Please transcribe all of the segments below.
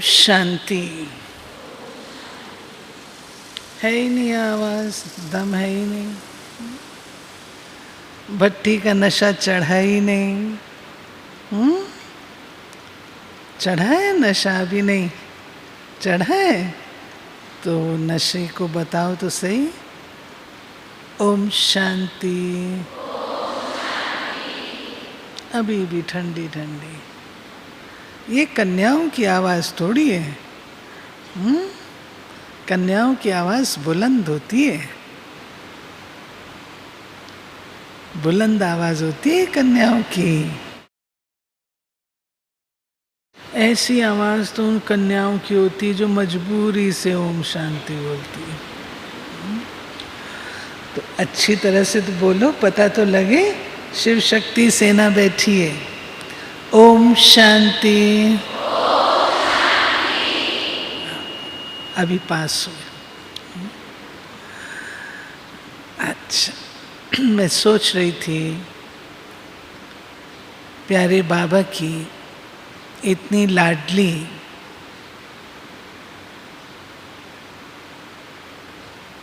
शांति। है ही नहीं आवाज, दम है ही नहीं, भट्टी का नशा चढ़ा ही नहीं। चढ़ा है नशा? अभी नहीं चढ़ा है तो नशे को बताओ तो सही। ओम शांति। अभी भी ठंडी ठंडी। ये कन्याओं की आवाज थोड़ी है। कन्याओं की आवाज बुलंद होती है, बुलंद आवाज होती है कन्याओं की। ऐसी आवाज तो उन कन्याओं की होती है जो मजबूरी से ओम शांति बोलती है। तो अच्छी तरह से तो बोलो, पता तो लगे शिव शक्ति सेना बैठी है। ओम शांति। अभी पास हुए। अच्छा, मैं सोच रही थी प्यारे बाबा की इतनी लाडली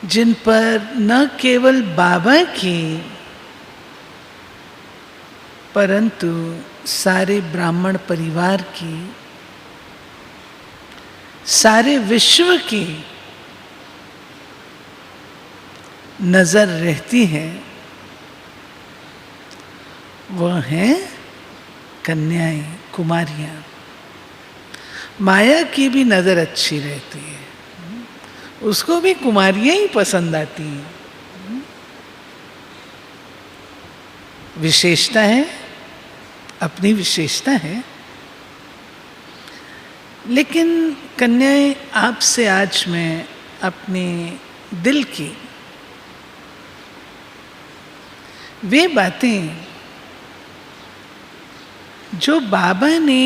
जिन पर न केवल बाबा की परंतु सारे ब्राह्मण परिवार की, सारे विश्व की नजर रहती है, वह हैं कन्याएं, कुमारियां। माया की भी नजर अच्छी रहती है, उसको भी कुमारियां ही पसंद आती हैं। विशेषता है, अपनी विशेषता है। लेकिन कन्याएं, आपसे आज मैं अपने दिल की वे बातें जो बाबा ने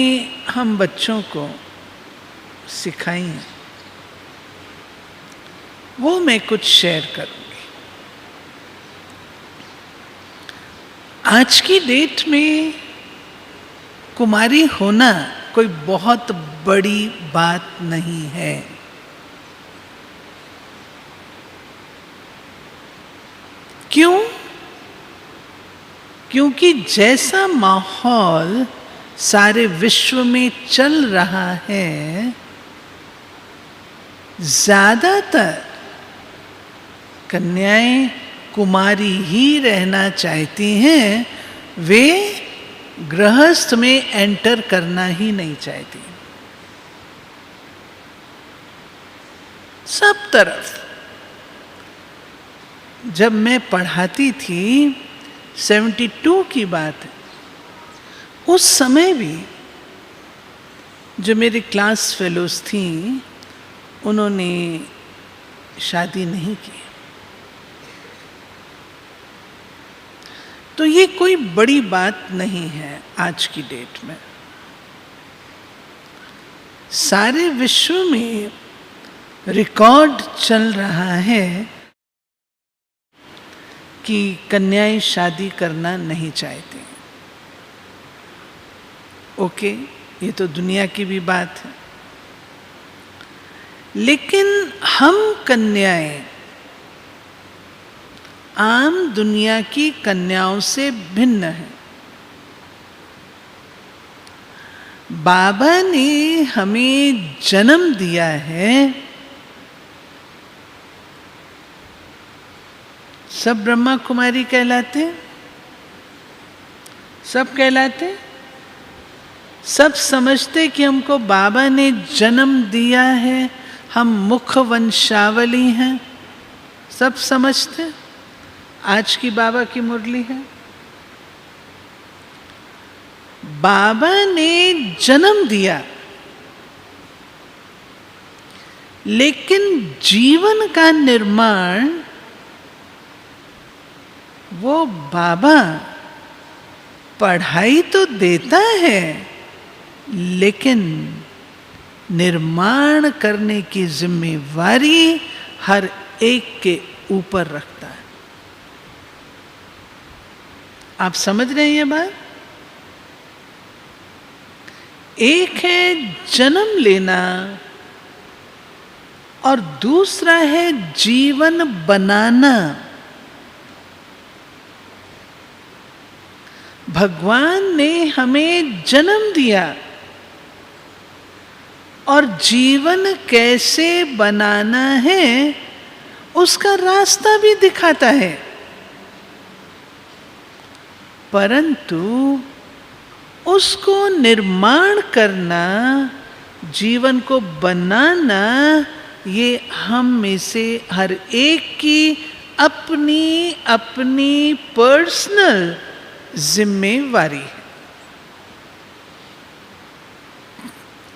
हम बच्चों को सिखाई हैं, वो मैं कुछ शेयर करूंगी। आज की डेट में कुमारी होना कोई बहुत बड़ी बात नहीं है। क्यों? क्योंकि जैसा माहौल सारे विश्व में चल रहा है, ज्यादातर कन्याएं कुमारी ही रहना चाहती हैं, वे गृहस्थ में एंटर करना ही नहीं चाहती। सब तरफ जब मैं पढ़ाती थी, 72 की बात है, उस समय भी जो मेरी क्लास फेलोज थी, उन्होंने शादी नहीं की। तो ये कोई बड़ी बात नहीं है आज की डेट में। सारे विश्व में रिकॉर्ड चल रहा है कि कन्याएं शादी करना नहीं चाहती। ओके, ये तो दुनिया की भी बात है। लेकिन हम कन्याएं आम दुनिया की कन्याओं से भिन्न है। बाबा ने हमें जन्म दिया है। सब ब्रह्मा कुमारी कहलाते, सब कहलाते, सब समझते कि हमको बाबा ने जन्म दिया है, हम मुख वंशावली हैं, सब समझते। आज की बाबा की मुरली है, बाबा ने जन्म दिया, लेकिन जीवन का निर्माण वो बाबा पढ़ाई तो देता है, लेकिन निर्माण करने की जिम्मेवारी हर एक के ऊपर रखता है। आप समझ रहे हैं ये बात? एक है जन्म लेना और दूसरा है जीवन बनाना। भगवान ने हमें जन्म दिया और जीवन कैसे बनाना है उसका रास्ता भी दिखाता है, परंतु उसको निर्माण करना, जीवन को बनाना, ये हम में से हर एक की अपनी अपनी पर्सनल जिम्मेवारी है।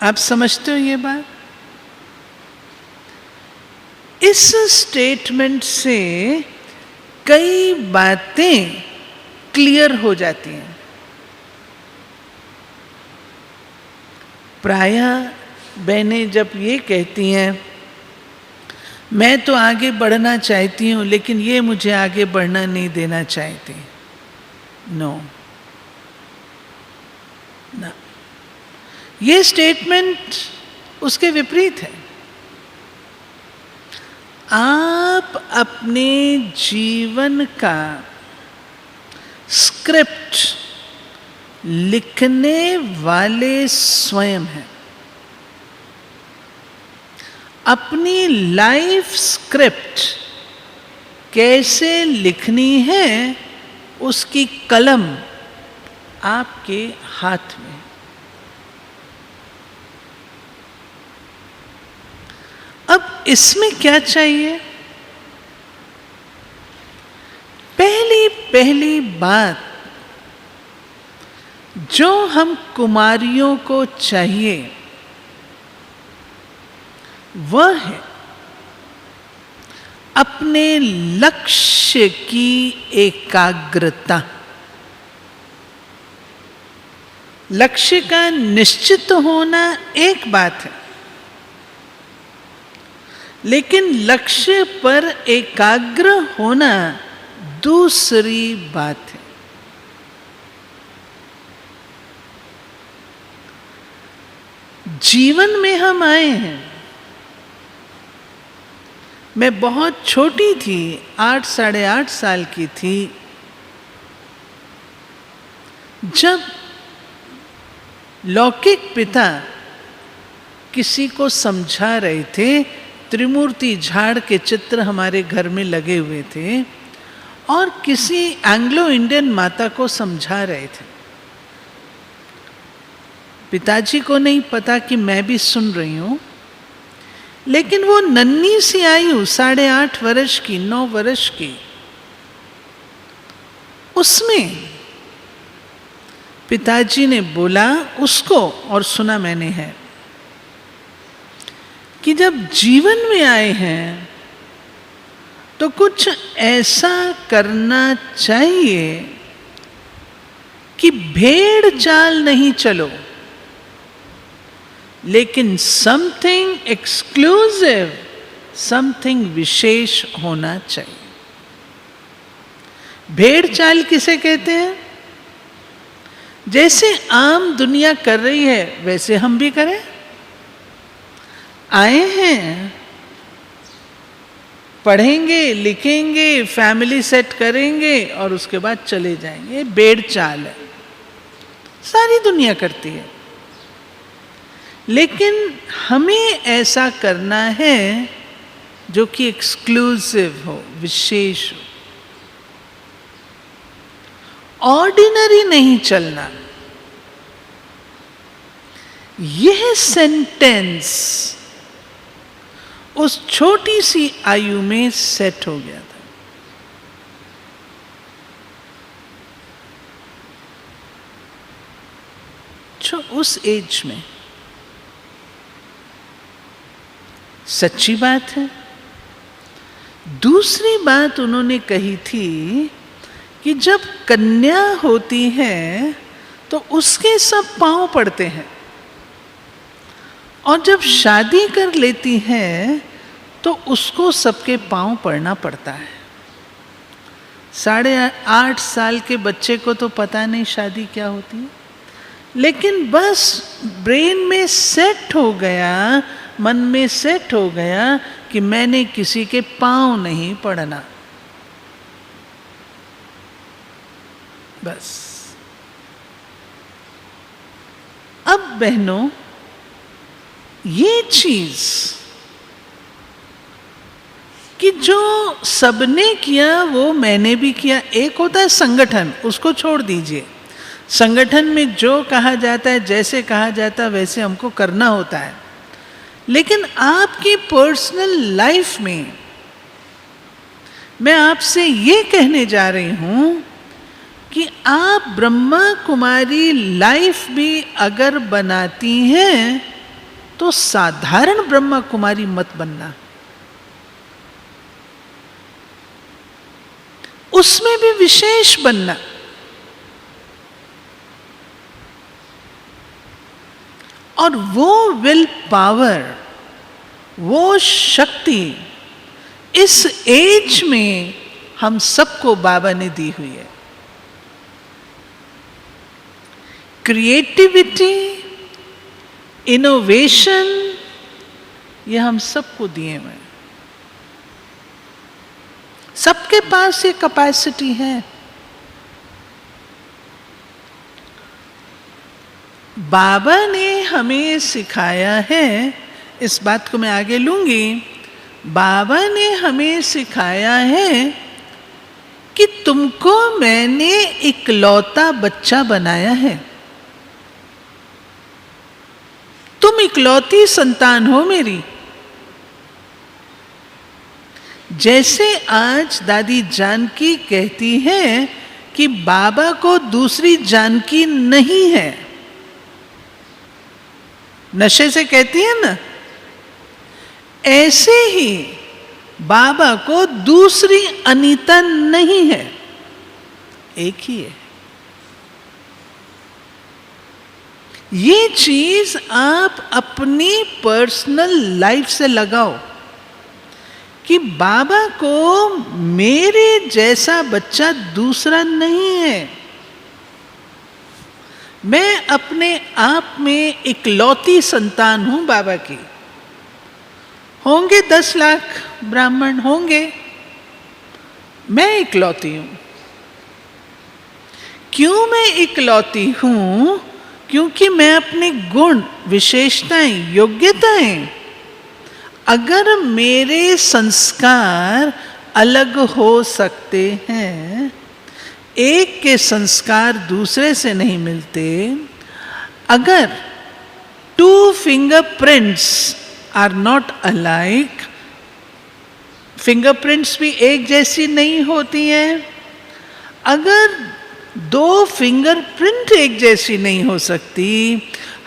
आप समझते हो ये बात? इस स्टेटमेंट से कई बातें क्लियर हो जाती हैं। प्रायः बहनें जब ये कहती हैं मैं तो आगे बढ़ना चाहती हूँ लेकिन ये मुझे आगे बढ़ना नहीं देना चाहती, नो ना, ये स्टेटमेंट उसके विपरीत है। आप अपने जीवन का स्क्रिप्ट लिखने वाले स्वयं हैं। अपनी लाइफ स्क्रिप्ट कैसे लिखनी है उसकी कलम आपके हाथ में। अब इसमें क्या चाहिए? पहली बात जो हम कुमारियों को चाहिए वह है अपने लक्ष्य की एकाग्रता। लक्ष्य का निश्चित होना एक बात है, लेकिन लक्ष्य पर एकाग्र होना दूसरी बात है। जीवन में हम आए हैं, मैं बहुत छोटी थी, 8 साढ़े 8 साल की थी, जब लौकिक पिता किसी को समझा रहे थे। त्रिमूर्ति झाड़ के चित्र हमारे घर में लगे हुए थे और किसी एंग्लो इंडियन माता को समझा रहे थे। पिताजी को नहीं पता कि मैं भी सुन रही हूं, लेकिन वो नन्ही सी आयु 8.5 वर्ष की, 9 वर्ष की, उसमें पिताजी ने बोला उसको, और सुना मैंने है, कि जब जीवन में आए हैं तो कुछ ऐसा करना चाहिए कि भेड़ चाल नहीं चलो, लेकिन समथिंग एक्सक्लूसिव, समथिंग विशेष होना चाहिए। भेड़ चाल किसे कहते हैं? जैसे आम दुनिया कर रही है वैसे हम भी करें। आए हैं, पढ़ेंगे, लिखेंगे, फैमिली सेट करेंगे और उसके बाद चले जाएंगे। भेड़ चाल है, सारी दुनिया करती है, लेकिन हमें ऐसा करना है जो कि एक्सक्लूसिव हो, विशेष हो। ऑर्डिनरी नहीं चलना। यह सेंटेंस उस छोटी सी आयु में सेट हो गया था। उस एज में सच्ची बात है। दूसरी बात उन्होंने कही थी कि जब कन्या होती है तो उसके सब पांव पड़ते हैं, और जब शादी कर लेती है तो उसको सबके पांव पड़ना पड़ता है। 8.5 साल के बच्चे को तो पता नहीं शादी क्या होती है, लेकिन बस ब्रेन में सेट हो गया, मन में सेट हो गया कि मैंने किसी के पांव नहीं पड़ना। बस। अब बहनों, ये चीज कि जो सबने किया वो मैंने भी किया। एक होता है संगठन, उसको छोड़ दीजिए। संगठन में जो कहा जाता है, जैसे कहा जाता है वैसे हमको करना होता है। लेकिन आपकी पर्सनल लाइफ में मैं आपसे ये कहने जा रही हूं कि आप ब्रह्मा कुमारी लाइफ भी अगर बनाती हैं तो साधारण ब्रह्मा कुमारी मत बनना, उसमें भी विशेष बनना। और वो विल पावर, वो शक्ति इस एज में हम सबको बाबा ने दी हुई है। क्रिएटिविटी, इनोवेशन, ये हम सबको दिए हुए हैं। सबके पास ये कैपेसिटी है। बाबा ने हमें सिखाया है, इस बात को मैं आगे लूंगी। बाबा ने हमें सिखाया है कि तुमको मैंने इकलौता बच्चा बनाया है, तुम इकलौती संतान हो मेरी। जैसे आज दादी जानकी कहती है कि बाबा को दूसरी जानकी नहीं है, नशे से कहती है ना, ऐसे ही बाबा को दूसरी अनीता नहीं है, एक ही है। ये चीज आप अपनी पर्सनल लाइफ से लगाओ कि बाबा को मेरे जैसा बच्चा दूसरा नहीं है। मैं अपने आप में इकलौती संतान हूं बाबा की। होंगे 10 लाख ब्राह्मण होंगे, मैं इकलौती हूं। क्यों मैं इकलौती हूं? क्योंकि मैं अपने गुण, विशेषताएं, योग्यताएं, अगर मेरे संस्कार अलग हो सकते हैं, एक के संस्कार दूसरे से नहीं मिलते, अगर 2 fingerprints are not alike, fingerprints भी एक जैसी नहीं होती हैं, अगर 2 फिंगरप्रिंट एक जैसी नहीं हो सकती,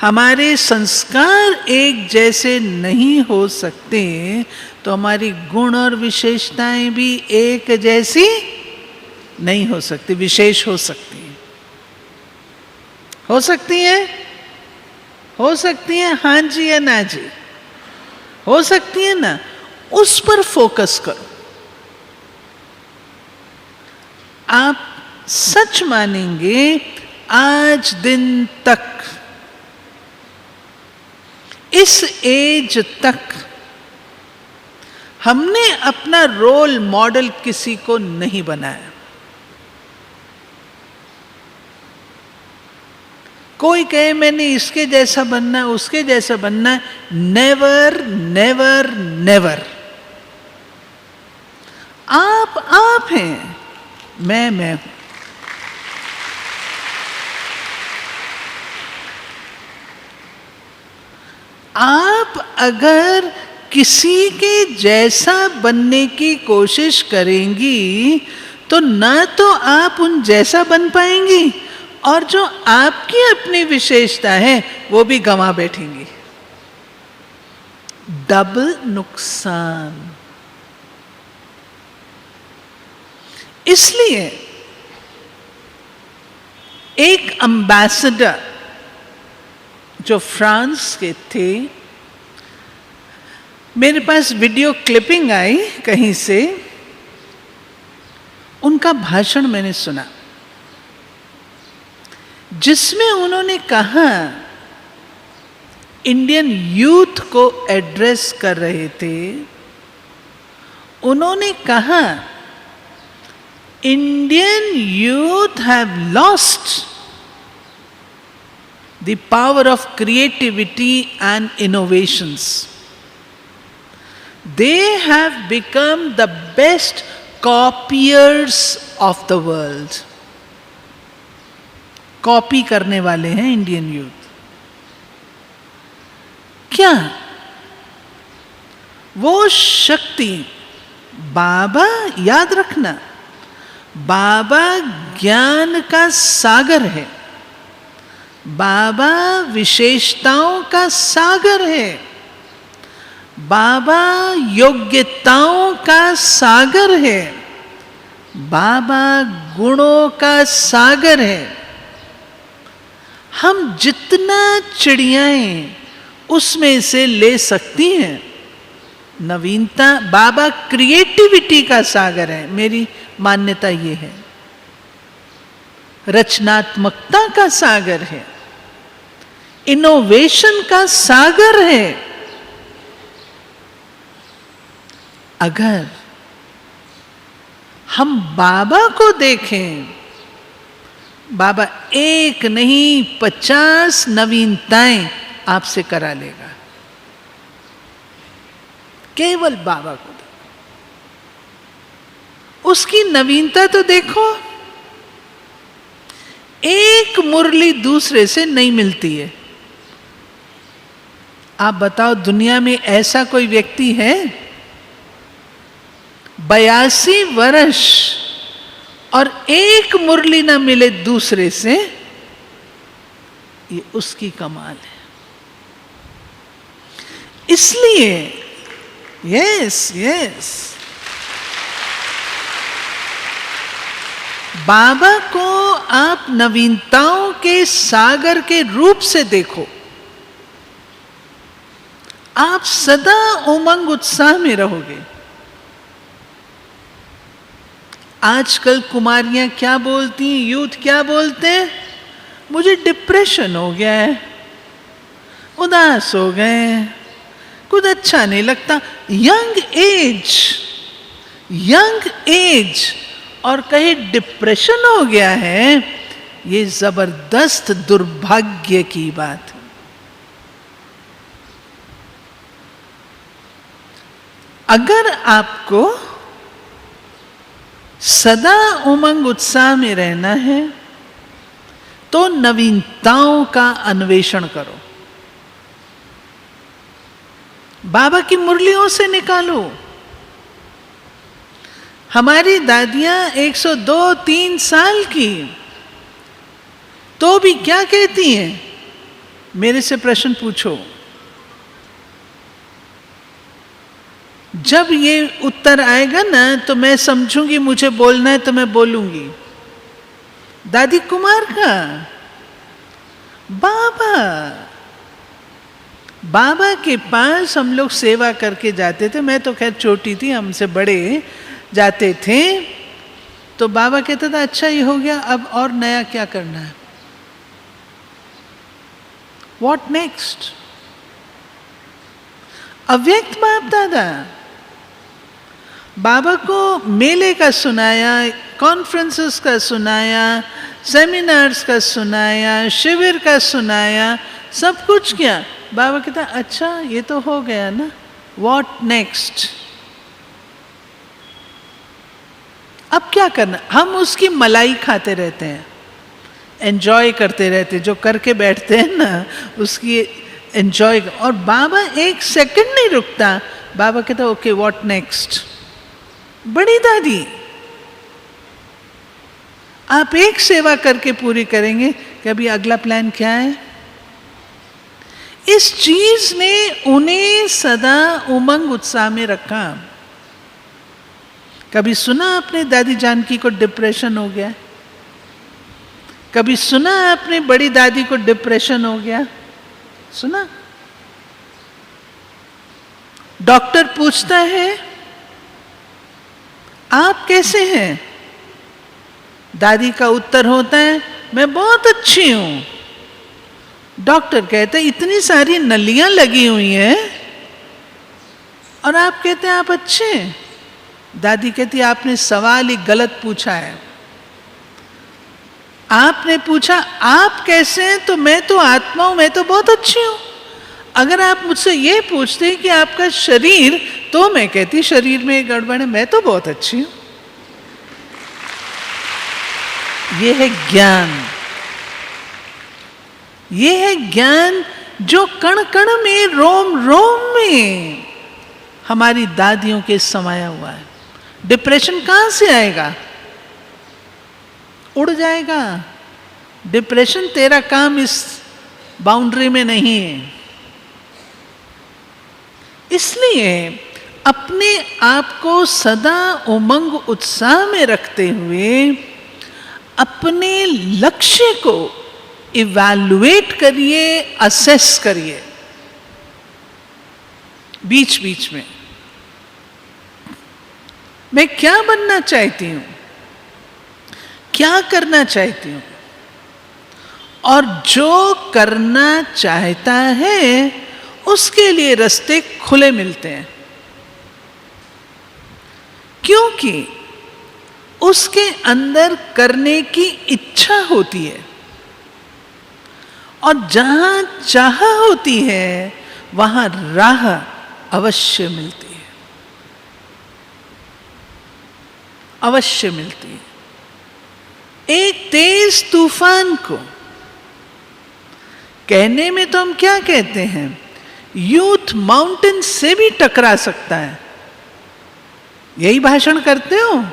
हमारे संस्कार एक जैसे नहीं हो सकते, तो हमारी गुण और विशेषताएं भी एक जैसी नहीं हो सकती, विशेष हो सकती हैं। हो सकती हैं? हो सकती हैं, हाँ जी या ना जी? हो सकती है ना? उस पर फोकस करो। आप सच मानेंगे, आज दिन तक, इस एज तक हमने अपना रोल मॉडल किसी को नहीं बनाया। कोई कहे मैंने इसके जैसा बनना है, उसके जैसा बनना है, नेवर नेवर नेवर। आप हैं, मैं हूं। आप अगर किसी के जैसा बनने की कोशिश करेंगी तो ना तो आप उन जैसा बन पाएंगी, और जो आपकी अपनी विशेषता है वो भी गंवा बैठेंगी। डबल नुकसान। इसलिए एक एम्बेसडर जो फ्रांस के थे, मेरे पास वीडियो क्लिपिंग आई कहीं से, उनका भाषण मैंने सुना। जिसमें उन्होंने कहा, इंडियन यूथ को एड्रेस कर रहे थे, उन्होंने कहा, Indian youth have lost the power of creativity and innovations. They have become the best copiers of the world. Copy करने वाले हैं इंडियन यूथ. क्या वो शक्ति, बाबा याद रखना, बाबा ज्ञान का सागर है, बाबा विशेषताओं का सागर है, बाबा योग्यताओं का सागर है, बाबा गुणों का सागर है. हम जितना चिड़ियाएं उसमें से ले सकती हैं. नवीनता, बाबा क्रिएटिविटी का सागर है, मेरी मान्यता ये है. रचनात्मकता का सागर है, इनोवेशन का सागर है. अगर हम बाबा को देखें, बाबा एक नहीं 50 नवीनताएं आपसे करा लेगा. केवल बाबा को देखो, उसकी नवीनता तो देखो. एक मुरली दूसरे से नहीं मिलती है. आप बताओ, दुनिया में ऐसा कोई व्यक्ति है? 82 वर्ष और एक मुरली ना मिले दूसरे से, ये उसकी कमाल है. इसलिए यस बाबा को आप नवीनताओं के सागर के रूप से देखो. आप सदा उमंग उत्साह में रहोगे. आजकल कुमारियां क्या बोलती हैं, यूथ क्या बोलते हैं? मुझे डिप्रेशन हो गया है, उदास हो गए, कुछ अच्छा नहीं लगता. यंग एज और कहीं डिप्रेशन हो गया है, ये जबरदस्त दुर्भाग्य की बात है. अगर आपको सदा उमंग उत्साह में रहना है तो नवीनताओं का अन्वेषण करो. बाबा की मुरलियों से निकालो. हमारी दादियां 102-3 साल की तो भी क्या कहती हैं? मेरे से प्रश्न पूछो. जब ये उत्तर आएगा ना तो मैं समझूंगी मुझे बोलना है तो मैं बोलूंगी. दादी कुमार का बाबा के पास हम लोग सेवा करके जाते थे. मैं तो खैर छोटी थी, हमसे बड़े जाते थे. तो बाबा कहता था, अच्छा ये हो गया, अब और नया क्या करना है? What next? अव्यक्त बाप दादा बाबा को मेले का सुनाया, कॉन्फ्रेंसेस का सुनाया, सेमिनार्स का सुनाया, शिविर का सुनाया, सब कुछ किया. बाबा कहता, अच्छा ये तो हो गया ना, व्हाट नेक्स्ट? अब क्या करना? हम उसकी मलाई खाते रहते हैं, एंजॉय करते रहते, जो करके बैठते हैं ना उसकी एंजॉय. और बाबा एक सेकंड नहीं रुकता. बाबा कहता, ओके व्हाट नेक्स्ट? बड़ी दादी आप एक सेवा करके पूरी करेंगे कि अभी अगला प्लान क्या है? इस चीज ने उन्हें सदा उमंग उत्साह में रखा. कभी सुना आपने दादी जानकी को डिप्रेशन हो गया? कभी सुना आपने बड़ी दादी को डिप्रेशन हो गया? सुना? डॉक्टर पूछता है आप कैसे हैं? दादी का उत्तर होता है मैं बहुत अच्छी हूं। डॉक्टर कहते हैं इतनी सारी नलियां लगी हुई हैं और आप कहते हैं आप अच्छे हैं। दादी कहती है आपने सवाल ही गलत पूछा है। आपने पूछा आप कैसे हैं, तो मैं तो आत्मा हूं, मैं तो बहुत अच्छी हूं। अगर आप मुझसे ये पूछते हैं कि आपका शरीर, तो मैं कहती शरीर में गड़बड़ है, मैं तो बहुत अच्छी हूं। ये है ज्ञान, ये है ज्ञान जो कण कण में, रोम रोम में हमारी दादियों के समाया हुआ है। डिप्रेशन कहां से आएगा? उड़ जाएगा। डिप्रेशन तेरा काम इस बाउंड्री में नहीं है। इसलिए अपने आप को सदा उमंग उत्साह में रखते हुए अपने लक्ष्य को इवैल्यूएट करिए, असेस करिए बीच बीच में। मैं क्या बनना चाहती हूं, क्या करना चाहती हूं, और जो करना चाहता है उसके लिए रास्ते खुले मिलते हैं, क्योंकि उसके अंदर करने की इच्छा होती है। और जहां चाह होती है वहां राह अवश्य मिलती है, अवश्य मिलती है। एक तेज तूफान को कहने में तो हम क्या कहते हैं, यूथ माउंटेन से भी टकरा सकता है। यही भाषण करते हो।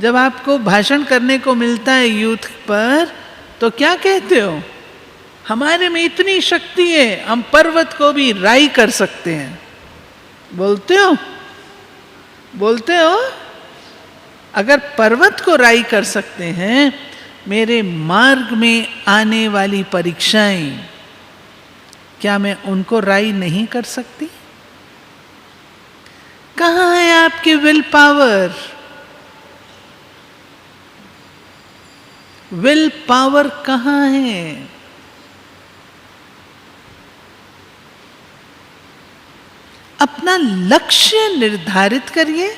जब आपको भाषण करने को मिलता है यूथ पर, तो क्या कहते हो, हमारे में इतनी शक्ति है, हम पर्वत को भी राई कर सकते हैं। बोलते हो, बोलते हो। अगर पर्वत को राई कर सकते हैं, मेरे मार्ग में आने वाली परीक्षाएं, क्या मैं उनको राई नहीं कर सकती? कहां है आपकी विल पावर? विल पावर कहां है? अपना लक्ष्य निर्धारित करिए।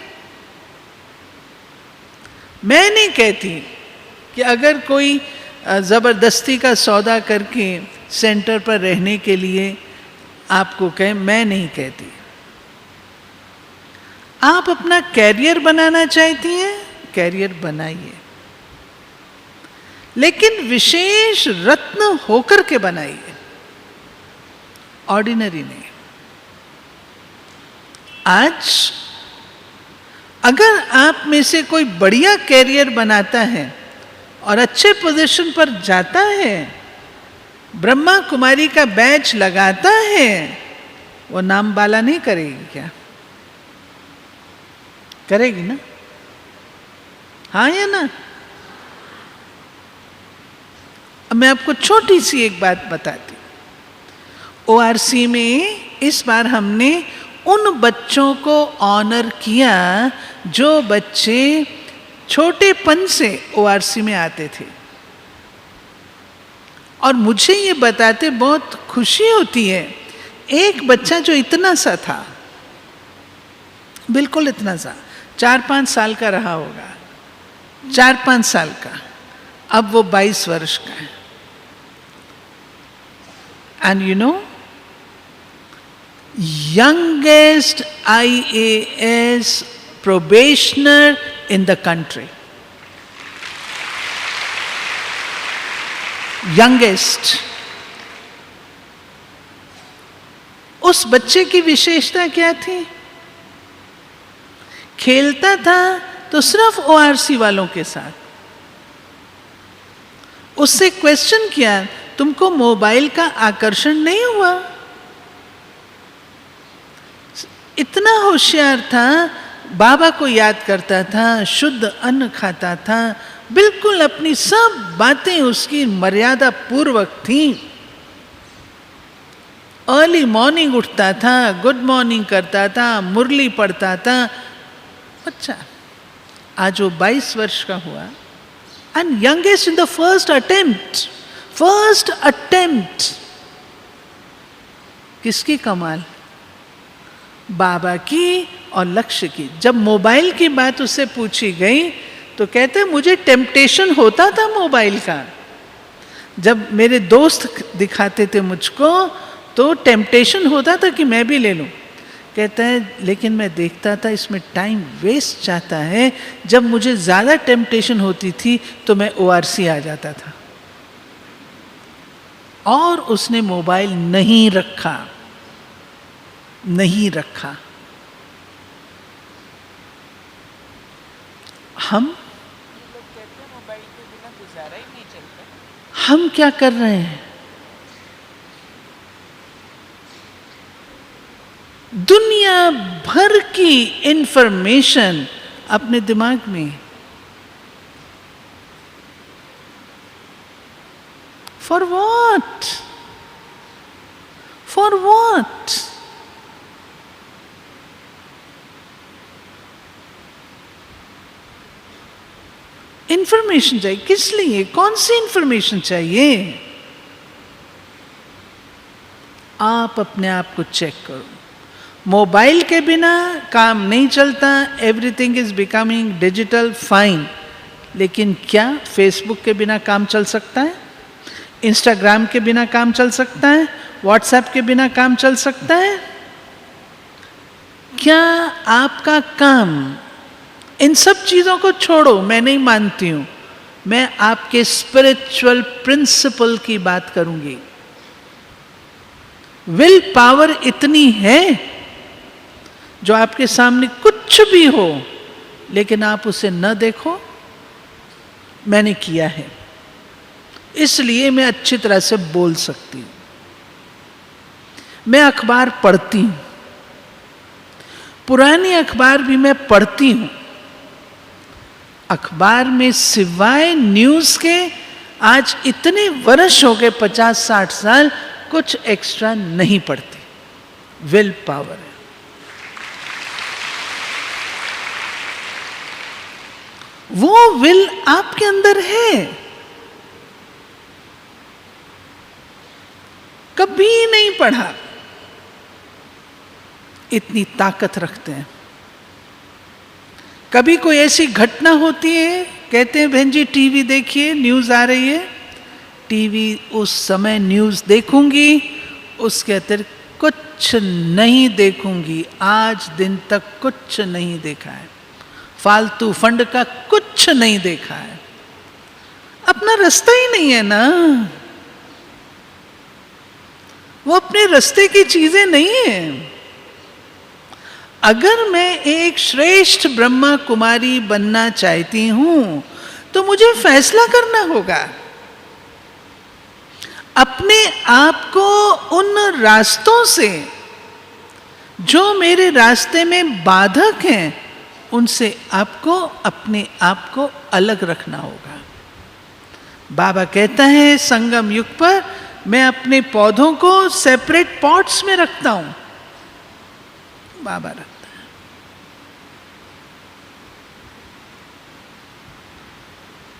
मैं नहीं कहती कि अगर कोई जबरदस्ती का सौदा करके सेंटर पर रहने के लिए आपको कहे, मैं नहीं कहती। आप अपना कैरियर बनाना चाहती हैं, कैरियर बनाइए, लेकिन विशेष रत्न होकर के बनाइए, ऑर्डिनरी नहीं। आज अगर आप में से कोई बढ़िया कैरियर बनाता है और अच्छे पोजीशन पर जाता है, ब्रह्मा कुमारी का बैच लगाता है, वो नाम बाला नहीं करेगी क्या? करेगी ना? हाँ या ना? अब मैं आपको छोटी सी एक बात बताती हूं। ORC में इस बार हमने उन बच्चों को ऑनर किया जो बच्चे छोटेपन से ORC में आते थे। और मुझे ये बताते बहुत खुशी होती है, एक बच्चा जो इतना सा था, बिल्कुल इतना सा, 4-5 साल का रहा होगा, 4-5 साल का, अब वो 22 वर्ष का है। And you know, youngest IAS probationer in the country. Youngest. उस बच्चे की विशेषता क्या थी? खेलता था तो सिर्फ ORC वालों के साथ। उससे क्वेश्चन किया, तुमको मोबाइल का आकर्षण नहीं हुआ? इतना होशियार था, बाबा को याद करता था, शुद्ध अन्न खाता था, बिल्कुल अपनी सब बातें उसकी मर्यादा पूर्वक थी। अर्ली मॉर्निंग उठता था, गुड मॉर्निंग करता था, मुरली पढ़ता था। अच्छा, आज वो 22 वर्ष का हुआ, And youngest in the first attempt. किसकी कमाल? बाबा की और लक्ष्य की. जब मोबाइल की बात उससे पूछी गई तो कहते मुझे टेम्पटेशन होता था मोबाइल का. जब मेरे दोस्त दिखाते थे मुझको तो टेम्पटेशन होता था कि मैं भी ले लूं. कहता है लेकिन मैं देखता था इसमें टाइम वेस्ट जाता है. जब मुझे ज्यादा टेम्पटेशन होती थी तो मैं ORC आ जाता था. और उसने मोबाइल नहीं रखा. हम क्या कर रहे हैं? दुनिया भर की इंफॉर्मेशन अपने दिमाग में. For what? इंफॉर्मेशन चाहिए. किस लिए? कौन सी इंफॉर्मेशन चाहिए? आप अपने आप को चेक करो. मोबाइल के बिना काम नहीं चलता. Everything is becoming digital, fine. लेकिन क्या फेसबुक के बिना काम चल सकता है? इंस्टाग्राम के बिना काम चल सकता है? व्हाट्सएप के बिना काम चल सकता है? क्या आपका काम? इन सब चीजों को छोड़ो, मैं नहीं मानती हूं. मैं आपके स्पिरिचुअल प्रिंसिपल की बात करूंगी. विल पावर इतनी है जो आपके सामने कुछ भी हो लेकिन आप उसे न देखो. मैंने किया है, इसलिए मैं अच्छी तरह से बोल सकती हूं. मैं अखबार पढ़ती हूं, पुरानी अखबार भी मैं पढ़ती हूं. अखबार में सिवाय न्यूज के आज इतने वर्ष हो गए, 50-60 साल, कुछ एक्स्ट्रा नहीं पढ़ती. विल पावर है. वो विल आपके अंदर है. कभी नहीं पढ़ा. इतनी ताकत रखते हैं. कभी कोई ऐसी घटना होती है, कहते हैं बहन जी टीवी देखिए, न्यूज आ रही है. टीवी उस समय न्यूज देखूंगी, उसके अतिरिक्त कुछ नहीं देखूंगी. आज दिन तक कुछ नहीं देखा है. फालतू फंड का कुछ नहीं देखा है. अपना रास्ता ही नहीं है ना. वो अपने रास्ते की चीजें नहीं है. अगर मैं एक श्रेष्ठ ब्रह्मा कुमारी बनना चाहती हूं तो मुझे फैसला करना होगा. अपने आप को उन रास्तों से जो मेरे रास्ते में बाधक हैं उनसे आपको अपने आप को अलग रखना होगा. बाबा कहता है संगम युग पर मैं अपने पौधों को सेपरेट पॉट्स में रखता हूं. बाबा रखता है.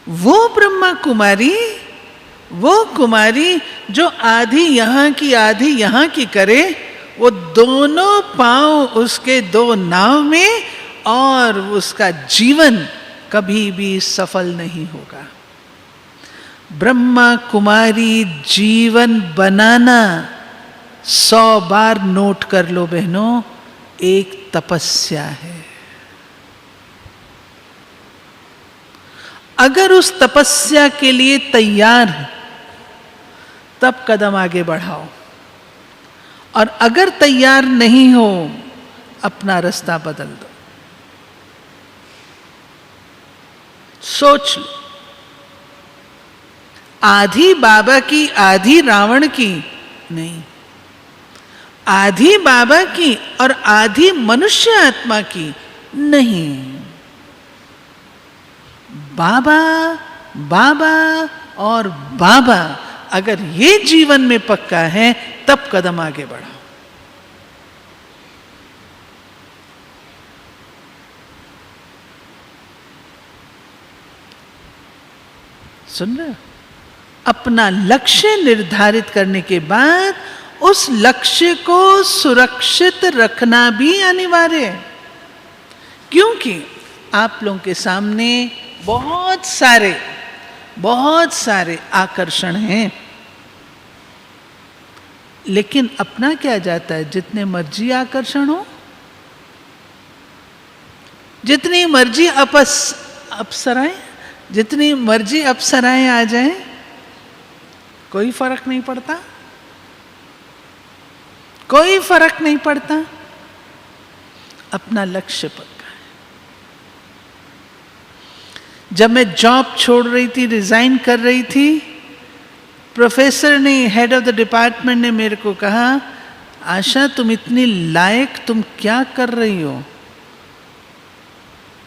वो ब्रह्मा कुमारी, वो कुमारी जो आधी यहां की आधी यहां की करे, वो दोनों पांव उसके दो नाव में, और उसका जीवन कभी भी सफल नहीं होगा. ब्रह्मा कुमारी जीवन बनाना 100 बार नोट कर लो बहनों, एक तपस्या है. अगर उस तपस्या के लिए तैयार है तब कदम आगे बढ़ाओ, और अगर तैयार नहीं हो अपना रास्ता बदल दो. सोच लो, आधी बाबा की आधी रावण की नहीं, आधी बाबा की और आधी मनुष्य आत्मा की नहीं. बाबा बाबा और बाबा, अगर ये जीवन में पक्का है तब कदम आगे बढ़ाओ. सुन रहे हो? अपना लक्ष्य निर्धारित करने के बाद उस लक्ष्य को सुरक्षित रखना भी अनिवार्य है, क्योंकि आप लोगों के सामने बहुत सारे आकर्षण हैं, लेकिन अपना क्या जाता है? जितने मर्जी आकर्षण हो, जितनी मर्जी अप्सराएं, जितनी मर्जी अप्सराएं आ जाएं, कोई फर्क नहीं पड़ता, कोई फर्क नहीं पड़ता। अपना लक्ष्य पक्का है। जब मैं जॉब छोड़ रही थी, रिजाइन कर रही थी, प्रोफेसर ने, हेड ऑफ द डिपार्टमेंट ने मेरे को कहा, आशा तुम इतनी लायक, तुम क्या कर रही हो?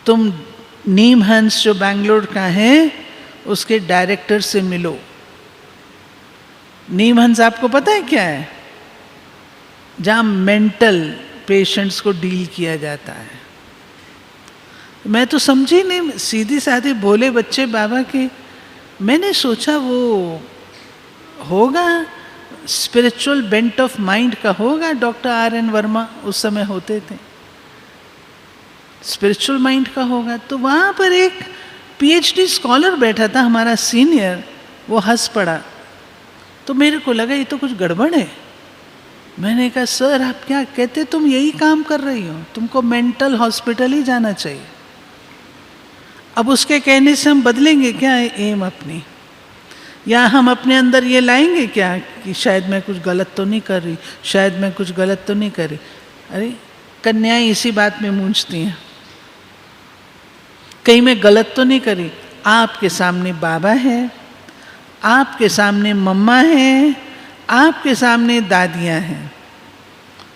तुम नीम हंस जो बैंगलोर का है उसके डायरेक्टर से मिलो। नीम हंस आपको पता है क्या है? जहां मेंटल पेशेंट्स को डील किया जाता है। मैं तो समझी नहीं, सीधी साधी भोले बच्चे बाबा के। मैंने सोचा वो होगा स्पिरिचुअल बेंट ऑफ माइंड का, होगा। Doctor R.N. वर्मा उस समय होते थे, स्पिरिचुअल माइंड का होगा। तो वहाँ पर एक PhD स्कॉलर बैठा था, हमारा सीनियर, वो हंस पड़ा। तो मेरे को लगा ये तो कुछ गड़बड़ है। मैंने कहा सर आप क्या कहते, तुम यही काम कर रही हो, तुमको मेंटल हॉस्पिटल ही जाना चाहिए। अब उसके कहने से हम बदलेंगे क्या एम अपनी, या हम अपने अंदर ये लाएंगे क्या कि शायद मैं कुछ गलत तो नहीं कर रही, शायद मैं कुछ गलत तो नहीं कर रही। अरे कन्याएं इसी बात में मूंझती हैं, कहीं मैं गलत तो नहीं करी। आपके सामने बाबा है, आपके सामने मम्मा है, आपके सामने दादियां हैं,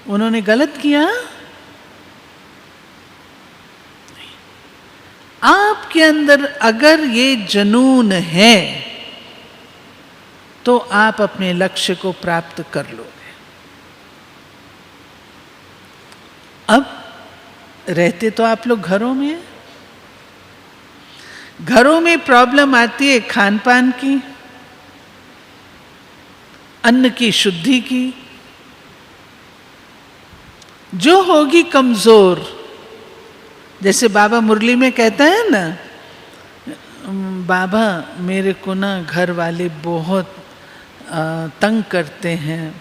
उन्होंने गलत किया? आपके अंदर अगर ये जुनून है तो आप अपने लक्ष्य को प्राप्त कर लोगे। अब रहते तो आप लोग घरों में हैं, घरों में प्रॉब्लम आती है खान पान की, अन्न की शुद्धि की। जो होगी कमजोर, जैसे बाबा मुरली में कहता है ना, बाबा मेरे को ना घर वाले बहुत तंग करते हैं,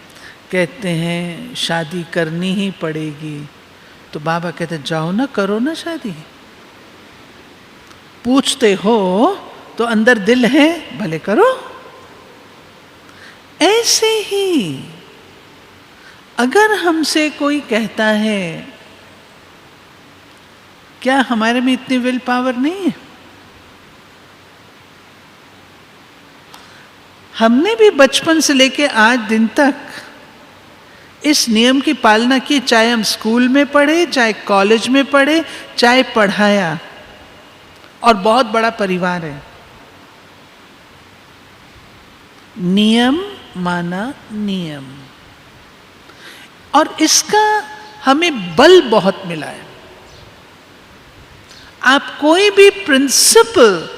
कहते हैं शादी करनी ही पड़ेगी। तो बाबा कहते जाओ ना, करो ना शादी। पूछते हो तो अंदर दिल है, भले करो। ऐसे ही अगर हमसे कोई कहता है, क्या हमारे में इतनी विल पावर नहीं है? हमने भी बचपन से लेके आज दिन तक इस नियम की पालना की, चाहे हम स्कूल में पढ़े, चाहे कॉलेज में पढ़े, चाहे पढ़ाया, और बहुत बड़ा परिवार है। नियम माना नियम, और इसका हमें बल बहुत मिला है। आप कोई भी प्रिंसिपल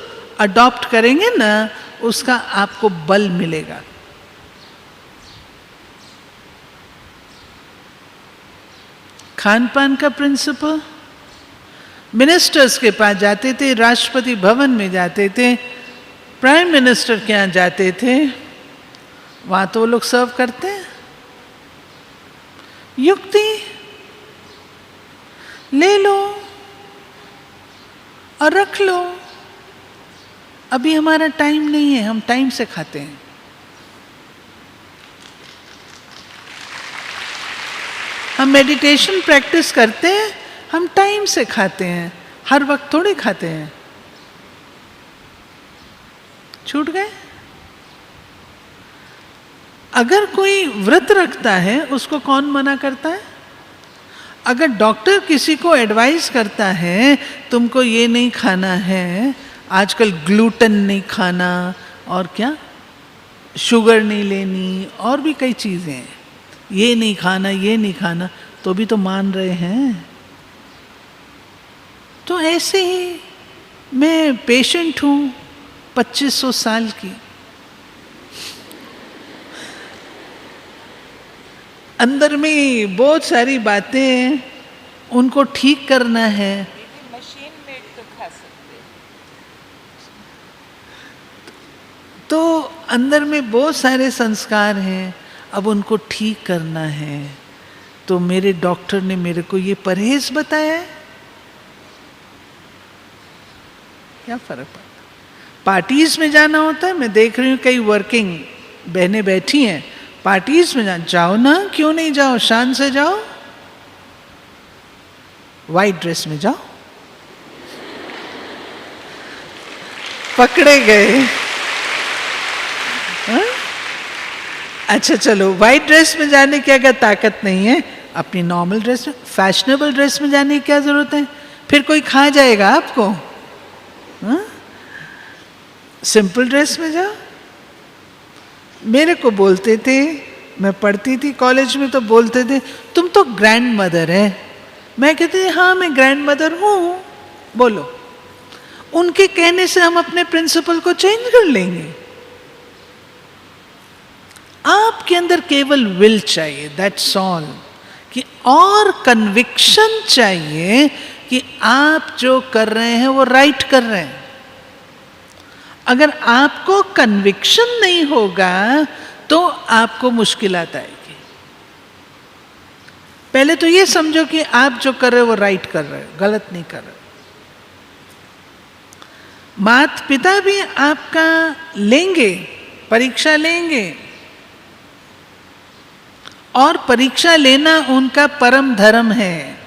अडॉप्ट करेंगे ना, उसका आपको बल मिलेगा। खान पान का प्रिंसिपल, मिनिस्टर्स के पास जाते थे, राष्ट्रपति भवन में जाते थे, प्राइम मिनिस्टर के यहाँ जाते थे, वहां तो वो लोग सर्व करते हैं। युक्ति ले लो और रख लो। अभी हमारा टाइम नहीं है, हम टाइम से खाते हैं। हम मेडिटेशन प्रैक्टिस करते हैं, हम टाइम से खाते हैं, हर वक्त थोड़ी खाते हैं। छूट गए? अगर कोई व्रत रखता है उसको कौन मना करता है? अगर डॉक्टर किसी को एडवाइस करता है तुमको ये नहीं खाना है, आजकल ग्लूटेन नहीं खाना, और क्या शुगर नहीं लेनी, और भी कई चीजें हैं, ये नहीं खाना, ये नहीं खाना, तो भी तो मान रहे हैं। तो ऐसे ही मैं पेशेंट हूँ, 2500 साल की। अंदर में बहुत सारी बातें हैं, उनको ठीक करना है। मशीन मेड तो खा सकते हैं। तो अंदर में बहुत सारे संस्कार हैं, अब उनको ठीक करना है। तो मेरे डॉक्टर ने मेरे को ये परहेज बताया है, क्या फर्क पड़ता। पार्टीज में जाना होता है, मैं देख रही हूँ कई वर्किंग बहनें बैठी हैं, पार्टीज में जाओ ना, क्यों नहीं जाओ, शान से जाओ, वाइट ड्रेस में जाओ। पकड़े गए। हा? अच्छा चलो, वाइट ड्रेस में जाने की अगर ताकत नहीं है, अपनी नॉर्मल ड्रेस में, फैशनेबल ड्रेस में जाने की क्या जरूरत है, फिर कोई खा जाएगा आपको। हा? सिंपल ड्रेस में जाओ। मेरे को बोलते थे, मैं पढ़ती थी कॉलेज में, तो बोलते थे तुम तो ग्रैंड मदर है। मैं कहती थी हाँ मैं ग्रैंड मदर हूँ, बोलो। उनके कहने से हम अपने प्रिंसिपल को चेंज कर लेंगे? आपके अंदर केवल विल चाहिए, दैट्स ऑल। कि और कन्विक्शन चाहिए कि आप जो कर रहे हैं वो राइट कर रहे हैं। अगर आपको कन्विक्शन नहीं होगा तो आपको मुश्किलात आएगी। पहले तो ये समझो कि आप जो कर रहे हो वो राइट कर रहे हो, गलत नहीं कर रहे हो। माता पिता भी आपका लेंगे, परीक्षा लेंगे, और परीक्षा लेना उनका परम धर्म है,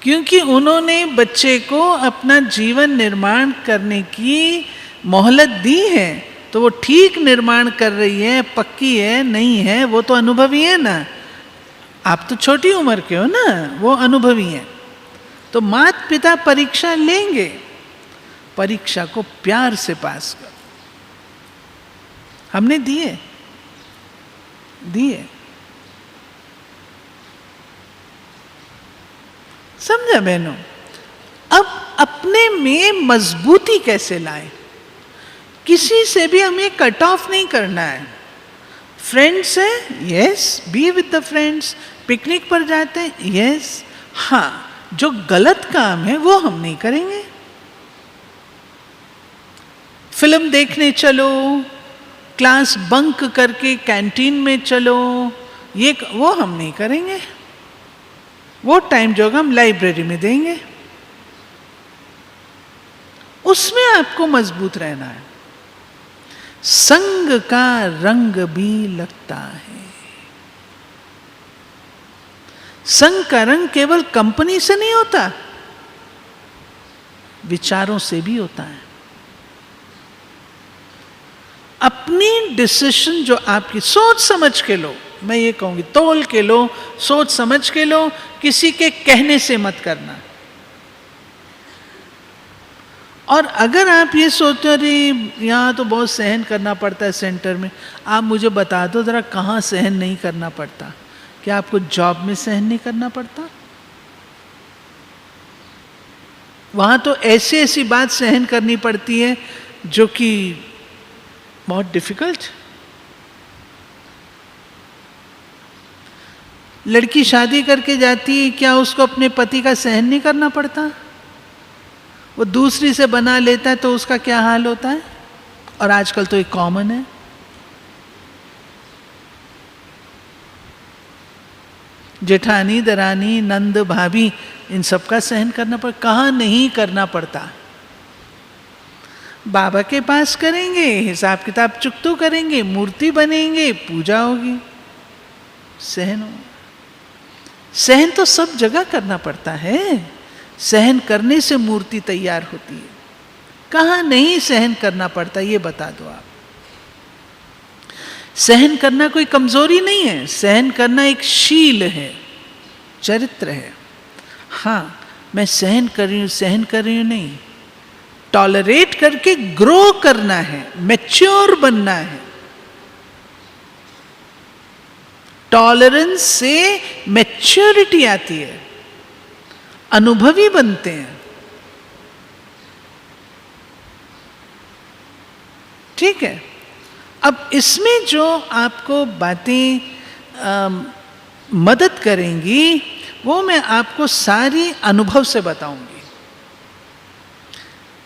क्योंकि उन्होंने बच्चे को अपना जीवन निर्माण करने की मोहलत दी है। तो वो ठीक निर्माण कर रही है, पक्की है, नहीं है, वो तो अनुभवी है ना। आप तो छोटी उम्र के हो ना, वो अनुभवी है। तो माता पिता परीक्षा लेंगे, परीक्षा को प्यार से पास करो। हमने दिए। समझा बहनों? अब अपने में मजबूती कैसे लाएं? किसी से भी हमें कट ऑफ नहीं करना है। फ्रेंड्स है, yes, be with the friends. Picnic पर जाते हैं, यस। हाँ, जो गलत काम है वो हम नहीं करेंगे। फिल्म देखने चलो, क्लास बंक करके कैंटीन में चलो, वो हम नहीं करेंगे। वो टाइम जो हम लाइब्रेरी में देंगे, उसमें आपको मजबूत रहना है। संग का रंग भी लगता है। संग का रंग केवल कंपनी से नहीं होता, विचारों से भी होता है। अपनी डिसीजन जो आपकी, सोच समझ के लो। मैं ये कहूंगी, तोल के लो, सोच समझ के लो, किसी के कहने से मत करना। और अगर आप ये सोचते हो अरे यहाँ तो बहुत सहन करना पड़ता है सेंटर में, आप मुझे बता दो जरा कहाँ सहन नहीं करना पड़ता। क्या आपको जॉब में सहन नहीं करना पड़ता? वहाँ तो ऐसी ऐसी बात सहन करनी पड़ती है जो कि बहुत डिफिकल्ट। लड़की शादी करके जाती है, क्या उसको अपने पति का सहन नहीं करना पड़ता? वो दूसरी से बना लेता है तो उसका क्या हाल होता है? और आजकल तो एक कॉमन है। जेठानी, दरानी, नंद, भाभी, इन सब का सहन करना पड़ता। कहाँ नहीं करना पड़ता? बाबा के पास करेंगे, हिसाब किताब चुकतो करेंगे, मूर्ति बनेंगे, पूजा होगी, सहन होगा। सहन तो सब जगह करना पड़ता है। सहन करने से मूर्ति तैयार होती है। कहाँ नहीं सहन करना पड़ता, ये बता दो आप। सहन करना कोई कमजोरी नहीं है, सहन करना एक शील है, चरित्र है। हाँ, मैं सहन कर रही हूं नहीं, टॉलरेट करके ग्रो करना है, मैच्योर बनना है। टॉलरेंस से मैच्योरिटी आती है, अनुभवी बनते हैं। ठीक है। अब इसमें जो आपको बातें मदद करेंगी वो मैं आपको सारी अनुभव से बताऊंगी।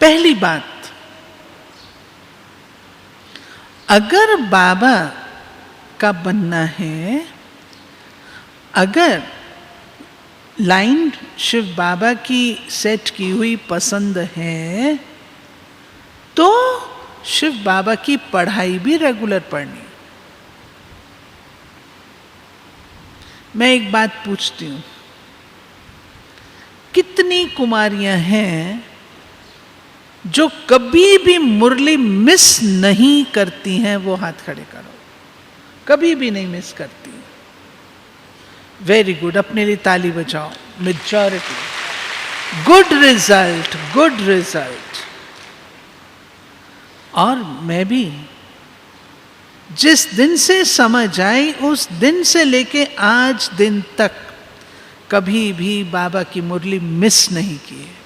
पहली बात, अगर बाबा का बनना है, अगर लाइन शिव बाबा की सेट की हुई पसंद है, तो शिव बाबा की पढ़ाई भी रेगुलर पढ़नी। मैं एक बात पूछती हूं, कितनी कुमारियां हैं जो कभी भी मुरली मिस नहीं करती हैं? वो हाथ खड़े करो। कभी भी नहीं मिस करती। वेरी गुड, अपने लिए ताली बजाओ। Majority, good result, good result. और मैं भी जिस दिन से समझ आई उस दिन से लेके आज दिन तक कभी भी बाबा की मुरली मिस नहीं की है।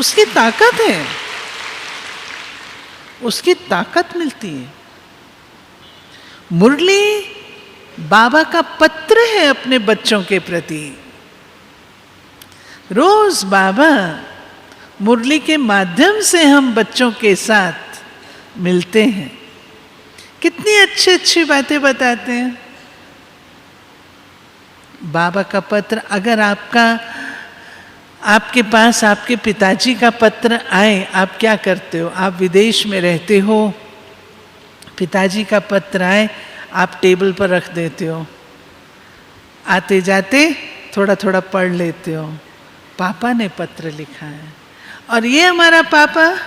उसकी ताकत है, उसकी ताकत मिलती है। मुरली बाबा का पत्र है अपने बच्चों के प्रति। रोज बाबा मुरली के माध्यम से हम बच्चों के साथ मिलते हैं, कितनी अच्छी अच्छी बातें बताते हैं। बाबा का पत्र, अगर आपके पास आपके पिताजी का पत्र आए, आप क्या करते हो? आप विदेश में रहते हो, पिताजी का पत्र आए, आप टेबल पर रख देते हो, आते जाते थोड़ा थोड़ा पढ़ लेते हो, पापा ने पत्र लिखा है। और ये हमारा पापा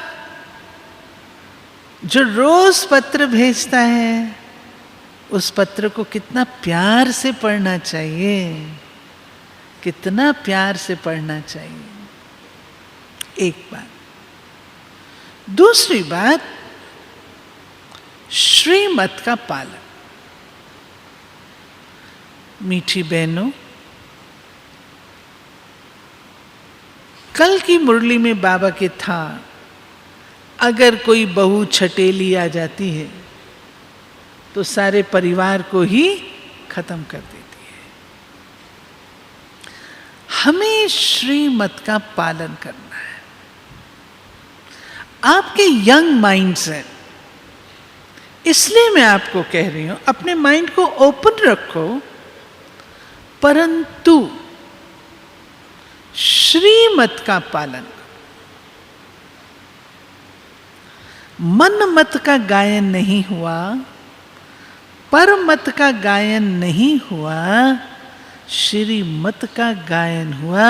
जो रोज पत्र भेजता है, उस पत्र को कितना प्यार से पढ़ना चाहिए, कितना प्यार से पढ़ना चाहिए। एक बात। दूसरी बात, श्रीमत का पालन। मीठी बहनों, कल की मुरली में बाबा के था, अगर कोई बहू छटेली आ जाती है तो सारे परिवार को ही खत्म कर देती है। हमें श्रीमत का पालन करना है। आपके यंग माइंड्स हैं, इसलिए मैं आपको कह रही हूं, अपने माइंड को ओपन रखो, परंतु श्रीमत का पालन करो। मन मत का गायन नहीं हुआ, पर मत का गायन नहीं हुआ, श्रीमत का गायन हुआ,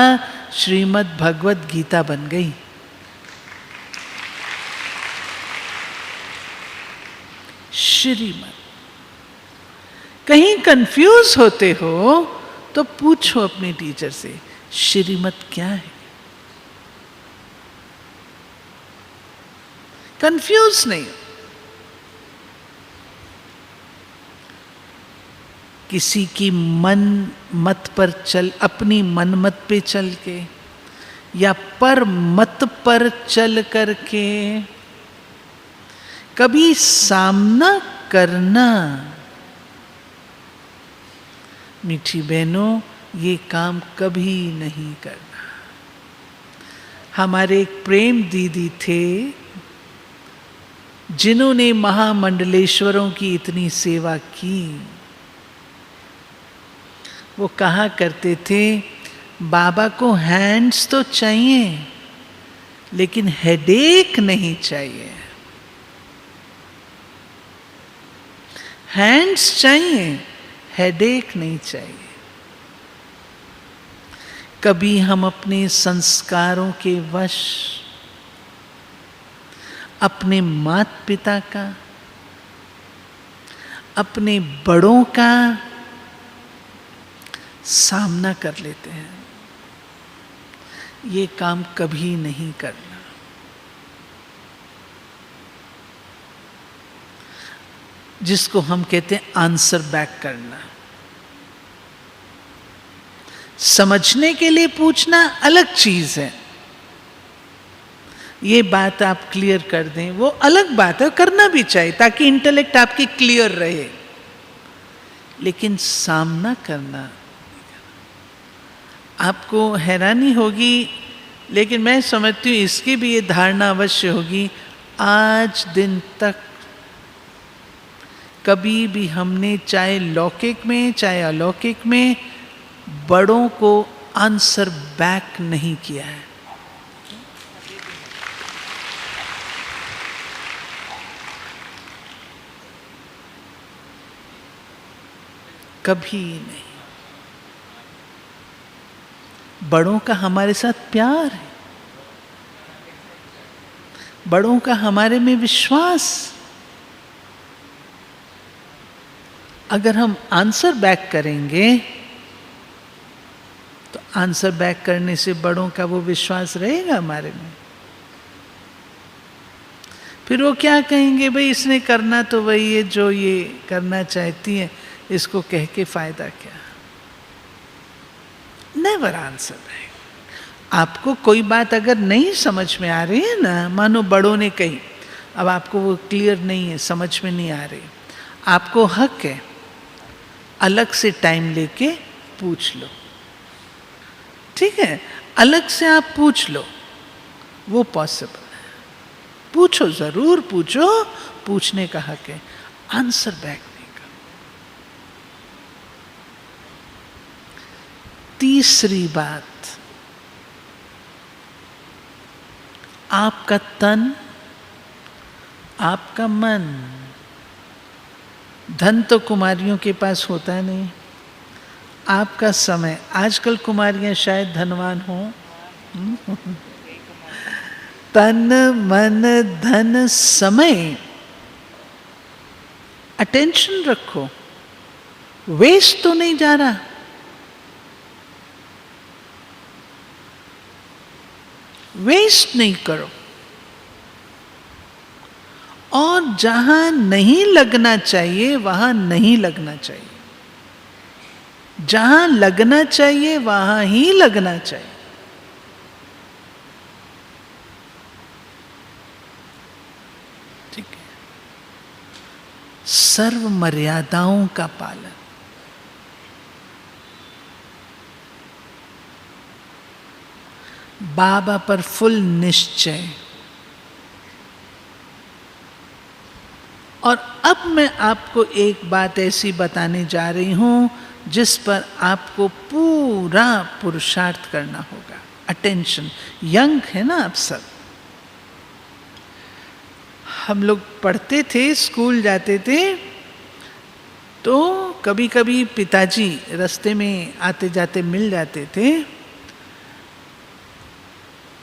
श्रीमद् भगवत गीता बन गई। श्रीमत। कहीं कंफ्यूज होते हो तो पूछो अपने टीचर से, श्रीमत क्या है? कंफ्यूज नहीं हो। किसी की मन मत पर चल, अपनी मन मत पे चल के या पर मत पर चल करके कभी सामना करना, मीठी बहनों, ये काम कभी नहीं करना। हमारे एक प्रेम दीदी थे जिन्होंने महामंडलेश्वरों की इतनी सेवा की। वो कहा करते थे, बाबा को हैंड्स तो चाहिए लेकिन हेडेक नहीं चाहिए। हैंड्स चाहिए, हेडेक नहीं चाहिए। कभी हम अपने संस्कारों के वश अपने माता पिता का, अपने बड़ों का सामना कर लेते हैं। ये काम कभी नहीं करना। जिसको हम कहते हैं आंसर बैक करना। समझने के लिए पूछना अलग चीज है, ये बात आप क्लियर कर दें, वो अलग बात है, करना भी चाहिए ताकि इंटेलेक्ट आपकी क्लियर रहे, लेकिन सामना करना, आपको हैरानी होगी, लेकिन मैं समझती हूँ इसकी भी ये धारणा अवश्य होगी, आज दिन तक कभी भी हमने चाहे लौकिक में चाहे अलौकिक में बड़ों को आंसर बैक नहीं किया है। कभी नहीं। बड़ों का हमारे साथ प्यार है, बड़ों का हमारे में विश्वास। अगर हम आंसर बैक करेंगे तो आंसर बैक करने से बड़ों का वो विश्वास रहेगा हमारे में। फिर वो क्या कहेंगे, भाई इसने करना तो वही है जो ये करना चाहती है, इसको कह के फायदा क्या। Never answer back. आपको कोई बात अगर नहीं समझ में आ रही है ना, मानो बड़ों ने कही, अब आपको वो क्लियर नहीं है, समझ में नहीं आ रही, आपको हक है अलग से टाइम लेके पूछ लो, ठीक है, अलग से आप पूछ लो, वो पॉसिबल है। पूछो, जरूर पूछो, पूछने का हक है, आंसर बैक नहीं का। तीसरी बात, आपका तन, आपका मन, धन तो कुमारियों के पास होता नहीं, आपका समय, आजकल कुमारियां शायद धनवान हो, तन मन धन समय, अटेंशन रखो, वेस्ट तो नहीं जा रहा, वेस्ट नहीं करो। और जहां नहीं लगना चाहिए वहां नहीं लगना चाहिए, जहां लगना चाहिए वहां ही लगना चाहिए। ठीक है, सर्व मर्यादाओं का पालन, बाबा पर फुल निश्चय। और अब मैं आपको एक बात ऐसी बताने जा रही हूं जिस पर आपको पूरा पुरुषार्थ करना होगा। अटेंशन, यंग है ना आप सब, हम लोग पढ़ते थे, स्कूल जाते थे, तो कभी कभी पिताजी रास्ते में आते जाते मिल जाते थे,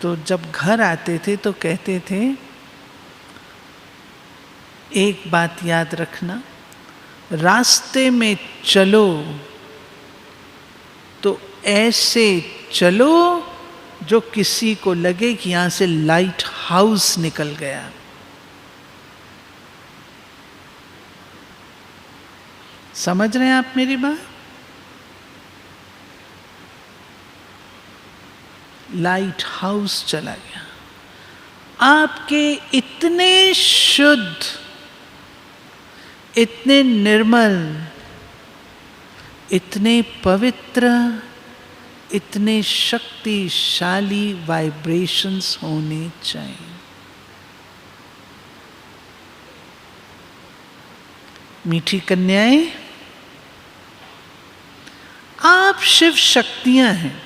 तो जब घर आते थे तो कहते थे, एक बात याद रखना, रास्ते में चलो तो ऐसे चलो जो किसी को लगे कि यहां से लाइट हाउस निकल गया। समझ रहे हैं आप मेरी बात? लाइट हाउस चला गया। आपके इतने शुद्ध, इतने निर्मल, इतने पवित्र, इतने शक्तिशाली वाइब्रेशंस होने चाहिए। मीठी कन्याएं, आप शिव शक्तियां हैं।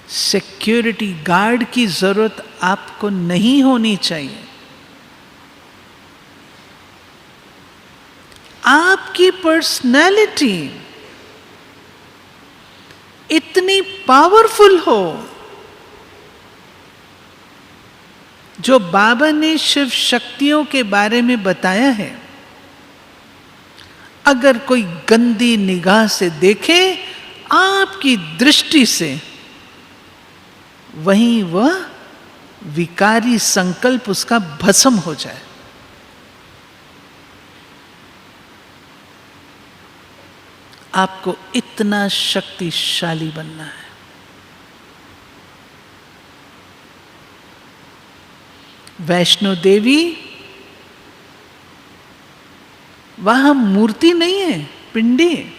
सिक्योरिटी गार्ड की जरूरत आपको नहीं होनी चाहिए। आपकी पर्सनैलिटी इतनी पावरफुल हो, जो बाबा ने शिव शक्तियों के बारे में बताया है, अगर कोई गंदी निगाह से देखे आपकी दृष्टि से, वहीं वह विकारी संकल्प उसका भस्म हो जाए। आपको इतना शक्तिशाली बनना है। वैष्णो देवी वहां मूर्ति नहीं है, पिंडी है।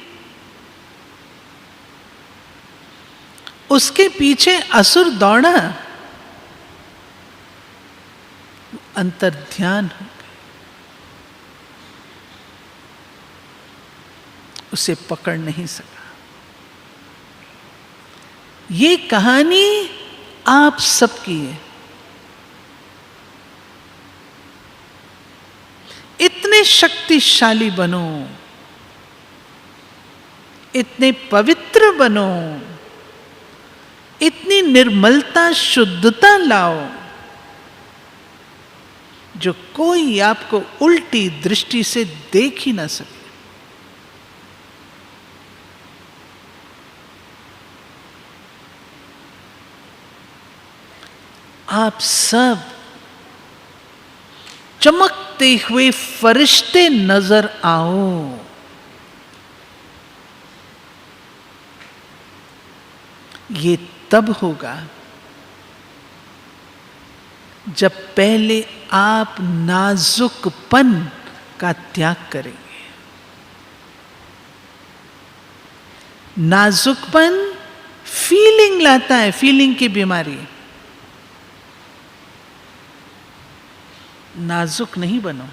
उसके पीछे असुर दौड़ा, अंतर्ध्यान हो गए, उसे पकड़ नहीं सका। ये कहानी आप सबकी है। इतने शक्तिशाली बनो, इतने पवित्र बनो, इतनी निर्मलता शुद्धता लाओ जो कोई आपको उल्टी दृष्टि से देख ही ना सके। आप सब चमकते हुए फरिश्ते नजर आओ। ये तब होगा जब पहले आप नाजुकपन का त्याग करेंगे। नाजुकपन फीलिंग लाता है, फीलिंग की बीमारी। नाजुक नहीं बनो,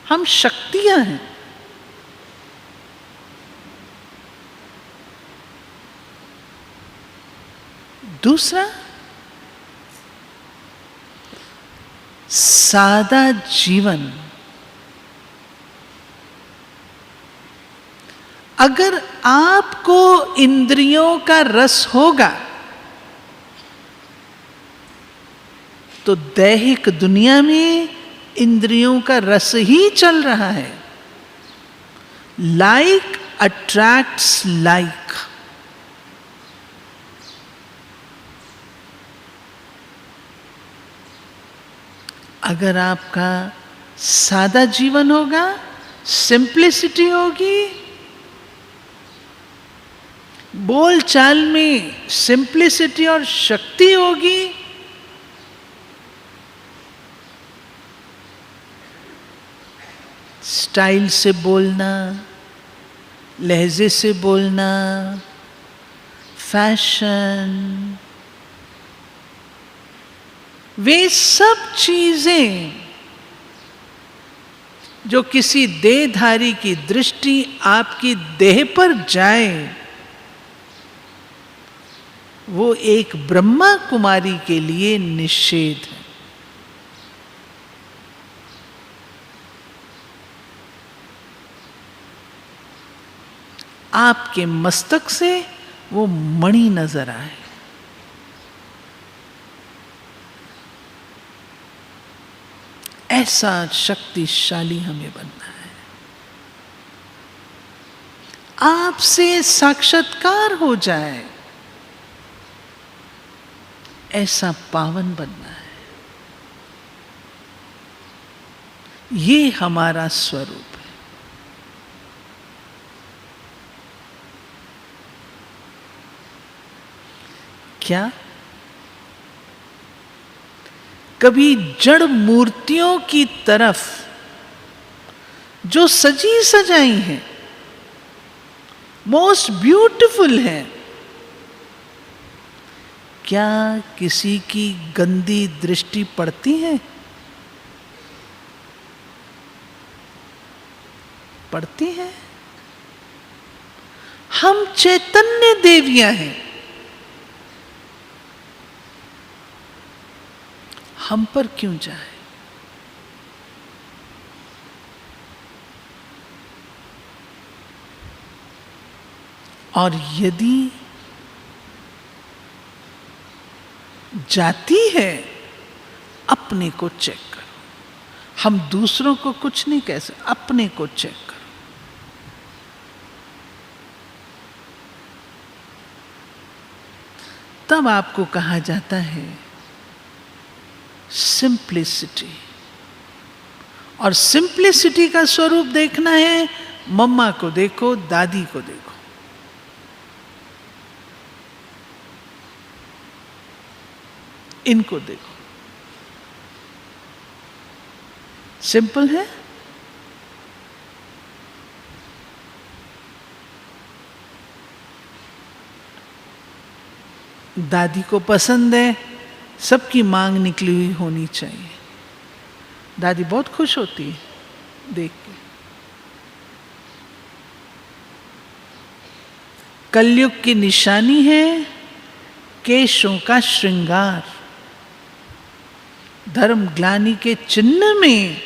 हम शक्तियां हैं। दूसरा, सादा जीवन। अगर आपको इंद्रियों का रस होगा तो दैहिक दुनिया में इंद्रियों का रस ही चल रहा है। Like attracts like. अगर आपका सादा जीवन होगा, सिंप्लिसिटी होगी, बोल चाल में सिंप्लिसिटी और शक्ति होगी, स्टाइल से बोलना, लहजे से बोलना, फैशन, वे सब चीजें जो किसी देहधारी की दृष्टि आपकी देह पर जाए, वो एक ब्रह्मा कुमारी के लिए निषेध है। आपके मस्तक से वो मणि नजर आए। ऐसा शक्तिशाली हमें बनना है। आपसे साक्षात्कार हो जाए, ऐसा पावन बनना है। ये हमारा स्वरूप है। क्या कभी जड़ मूर्तियों की तरफ जो सजी सजाई हैं, मोस्ट ब्यूटीफुल है, क्या किसी की गंदी दृष्टि पड़ती है? पड़ती है। हम चैतन्य देवियां हैं, हम पर क्यों जाए? और यदि जाती है, अपने को चेक करो। हम दूसरों को कुछ नहीं कह सकते, अपने को चेक करो। तब आपको कहा जाता है सिंप्लिसिटी। और सिंप्लिसिटी का स्वरूप देखना है, मम्मा को देखो, दादी को देखो। इनको देखो, सिंपल है। दादी को पसंद है, सबकी मांग निकली हुई होनी चाहिए। दादी बहुत खुश होती है देख के। कलयुग की निशानी है केशों का श्रृंगार। धर्म ग्लानि के चिन्ह में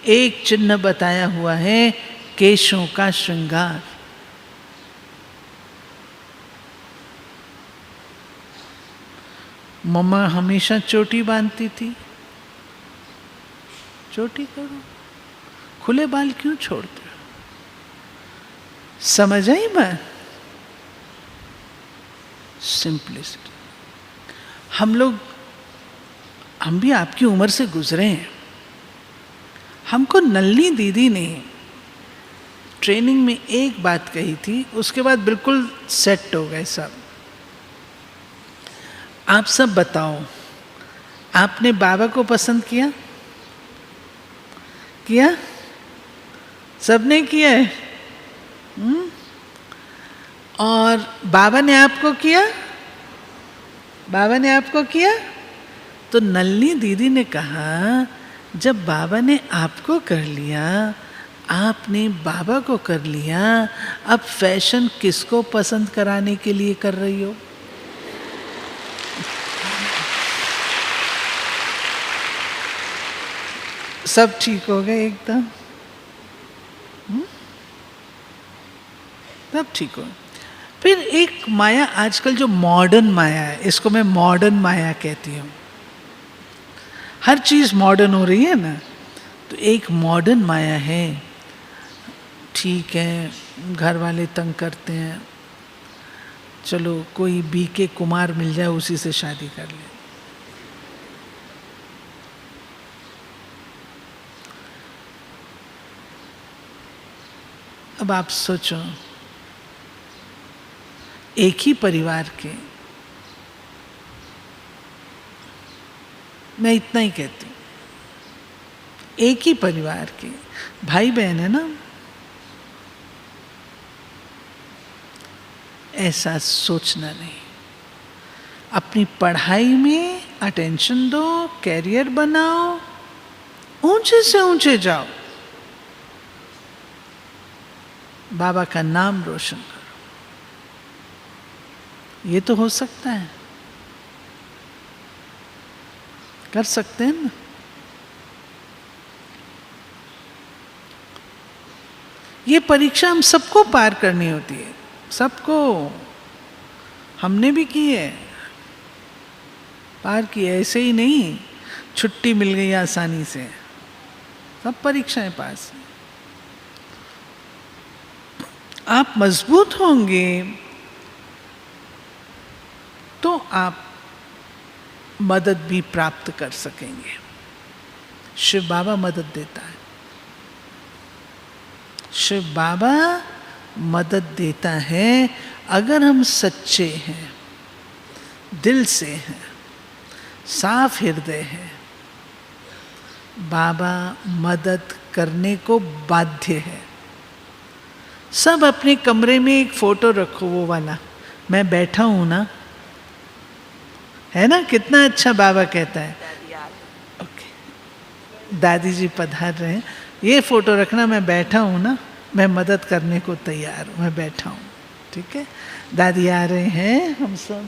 एक चिन्ह बताया हुआ है, केशों का श्रृंगार। मम्मा हमेशा चोटी बांधती थी, चोटी करो, खुले बाल क्यों छोड़ते हो? समझ आई बात? सिंपलिसिटी। हम भी आपकी उम्र से गुजरे हैं। हमको नल्ली दीदी ने ट्रेनिंग में एक बात कही थी, उसके बाद बिल्कुल सेट हो गए सब। आप सब बताओ, आपने बाबा को पसंद किया? किया? सबने किया है? और बाबा ने आपको किया? बाबा ने आपको किया? तो नल्ली दीदी ने कहा, जब बाबा ने आपको कर लिया, आपने बाबा को कर लिया, अब फैशन किसको पसंद कराने के लिए कर रही हो? सब ठीक हो गए एकदम, सब ठीक हो। फिर एक माया आजकल जो मॉडर्न माया है, इसको मैं मॉडर्न माया कहती हूँ। हर चीज़ मॉडर्न हो रही है ना, तो एक मॉडर्न माया है। ठीक है, घर वाले तंग करते हैं, चलो कोई बीके कुमार मिल जाए, उसी से शादी कर ले। अब आप सोचो, एक ही परिवार के, मैं इतना ही कहती हूँ, एक ही परिवार के भाई बहन है ना, ऐसा सोचना नहीं। अपनी पढ़ाई में अटेंशन दो, कैरियर बनाओ, ऊंचे से ऊंचे जाओ, बाबा का नाम रोशन करो। ये तो हो सकता है, कर सकते हैं ना। ये परीक्षा हम सबको पार करनी होती है, सबको। हमने भी की है, पार की है, ऐसे ही नहीं छुट्टी मिल गई आसानी से। सब परीक्षाएं पास। आप मजबूत होंगे तो आप मदद भी प्राप्त कर सकेंगे। शिव बाबा मदद देता है, शिव बाबा मदद देता है अगर हम सच्चे हैं, दिल से हैं, साफ हृदय हैं। बाबा मदद करने को बाध्य है। सब अपने कमरे में एक फोटो रखो, वो वाला, मैं बैठा हूं ना, है ना? कितना अच्छा बाबा कहता है। ओके, दादी जी पधार रहे हैं, ये फोटो रखना, मैं बैठा हूं ना, मैं मदद करने को तैयार हूं, मैं बैठा हूं। ठीक है, दादी आ रहे हैं, हम सब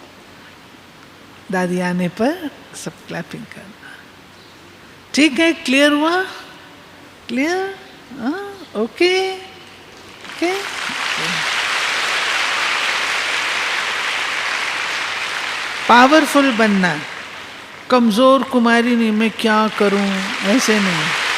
दादी आने पर सब क्लैपिंग करना। ठीक है, क्लियर हुआ? क्लियर? Okay okay. पावरफुल बनना, कमजोर कुमारी नहीं, मैं क्या करूं, ऐसे नहीं।